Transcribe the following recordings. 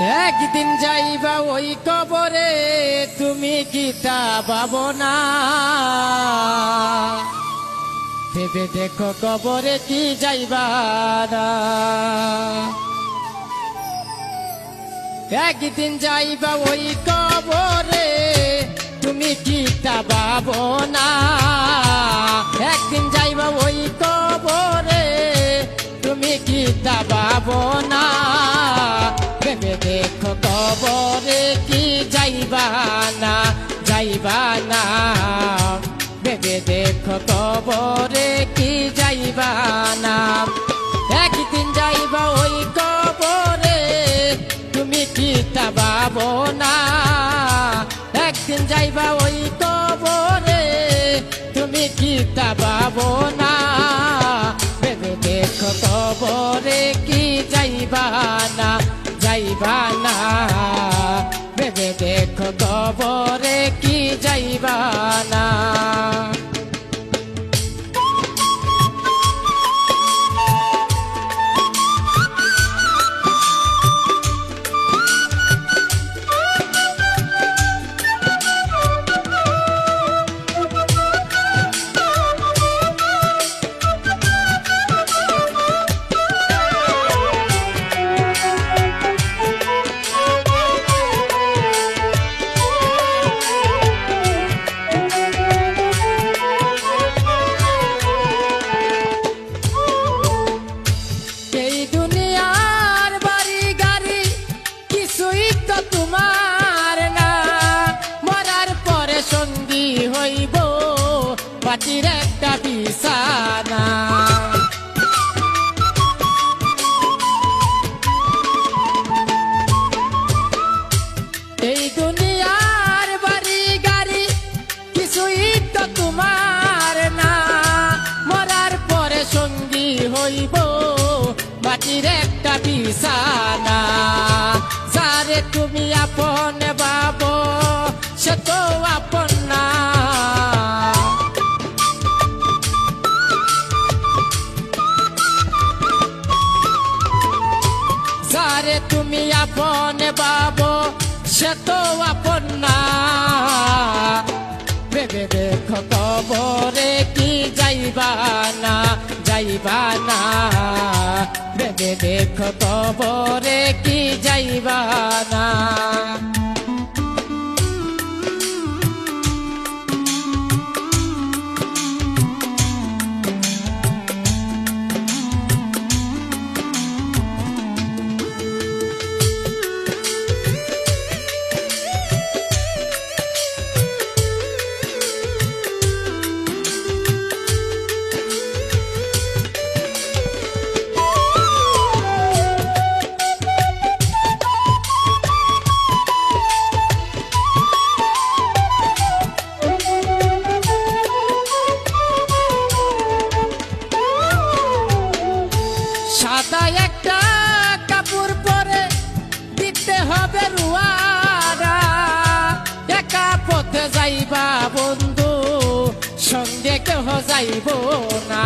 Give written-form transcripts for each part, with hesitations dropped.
একদিন যাইবা ওই কবরে, তুমি কি তা ভাবো না? ভেবে দেখো কবরে কি যাইবা না। একদিন যাইবা ওই কবরে, তুমি কি তা ভাবো না? একদিন যাইবা ওই কবরে, তুমি কি তা ভাবো না? ভেবে দেখো কবরে কি যাইবা না, যাইবা না। ভেবে দেখো কবরে কি যাইবা না। একদিন যাইবা ওই কবরে, তুমি কি তা ভাবো না? একদিন যাইবা ওই কবরে, তুমি কি তা ভাবো না? ভেবে দেখো কবরে কি যাইবা না, যাইবা না। ভেবে দেখো কবরে কি যাইবা না। মাটির একটা বিছানা, এই দুনিয়ার বাড়ি গাড়ি কিছুই তো তোমার না। মরার পরে সঙ্গী হইব মাটির একটা বিছানা। যারে তুমি আপন ভাবো সে তো আপন না। যারে তুমি আপন ভাবো সে তো আপন না। ভেবে দেখো কবরে কি যাইবা না, যাইবা না। ভেবে দেখো কবরে কি যাইবা না। সাদা একটা কাপড় পরে দিতে হবে রুয়ারা। একা পথে যাইবা বন্ধু, সঙ্গে কেহ যাইব না।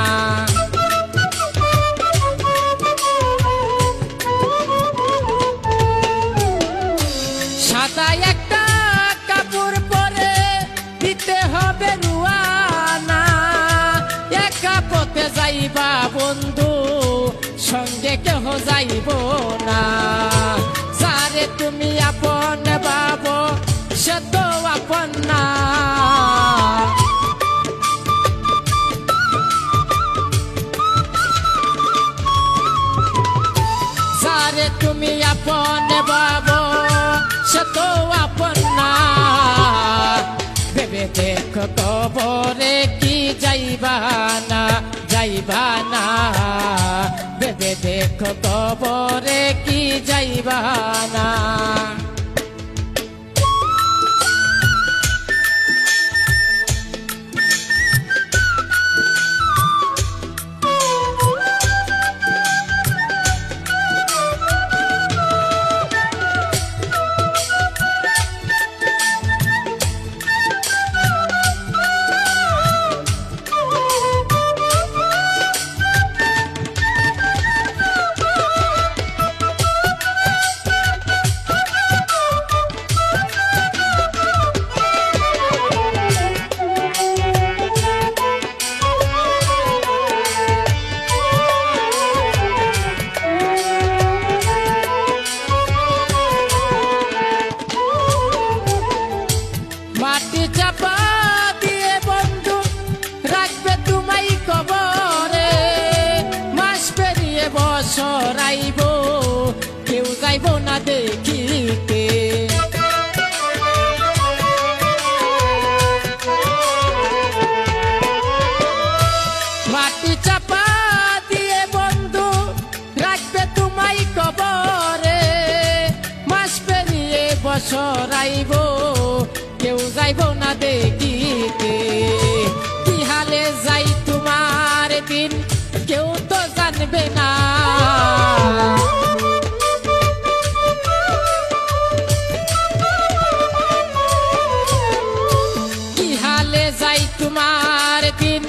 সাদা একটা কাপড় পরে দিতে হবে রুয়ানা। একা পথে যাইবা বন্ধু, সঙ্গে কেহ যাইব না। যারে তুমি আপন ভাবো সে তো আপন না। যারে তুমি আপন ভাবো সে তো আপন না। ভেবে দেখো কবরে কি যাইবা না, যাইবা না। ভেবে দেখো কবরে কি যাইবা না। যাইব না দেখিতে। মাটি চাপা দিয়ে বন্ধু রাখবে তোমায় কবরে, মাস পেরিয়ে বছর আইব কেউ যাইব না দেখিতে। কি হালে যাই তোমার দিন কেউ তো জানবে না, কি হালে যাই তোমার দিন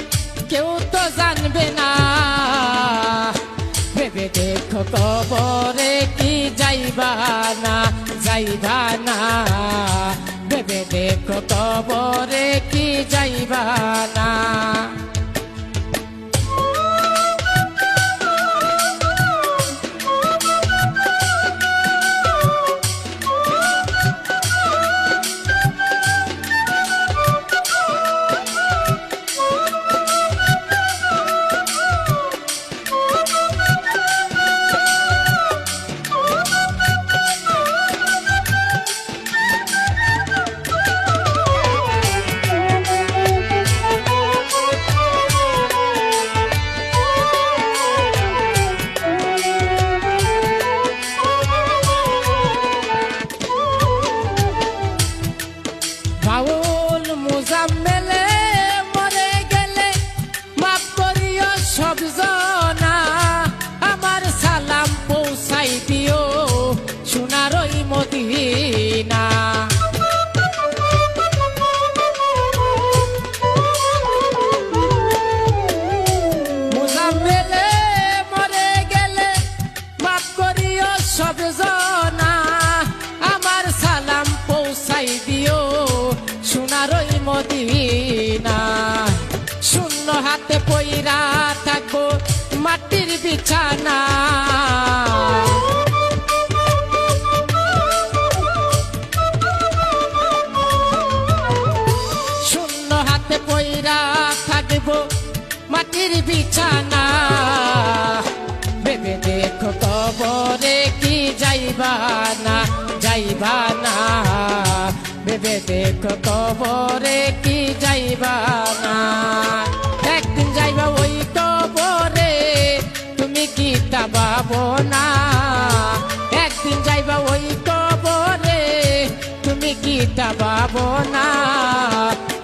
কেউ তো জানবে না। ভেবে দেখো কবরে কি যাইবা না, যাইবা না। ভেবে দেখো কবরে কি যাইবা না। বাউল মুজাম্মেলে মরে গেলে মাফ করিও সব জনা, আমার সালাম পৌঁছাই দিও সোনার ওই মদিনা। মুজাম্মেলে মরে গেলে মাফ করিও সব জনা, আমার সালাম পৌঁছাই দিও সোনার ওই মদিনা। শূন্য হাতে পইরা থাকবো মাটির বিছানা, শূন্য হাতে পইরা থাকবো মাটির বিছানা। ভেবে দেখো কবরে কি যাইবা না, যাইবা না। ভেবে দেখো কবরে কি যাইবা না। একদিন যাইবা ওই কবরে তুমি কি তা ভাবো না, একদিন যাইবা ওই কবরে তুমি কি তা ভাবো না।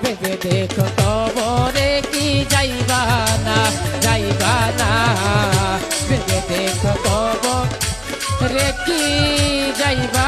ভেবে দেখো কবরে কি যাইবা না, যাইবা না। ভেবে দেখো কবরে কি যাইবা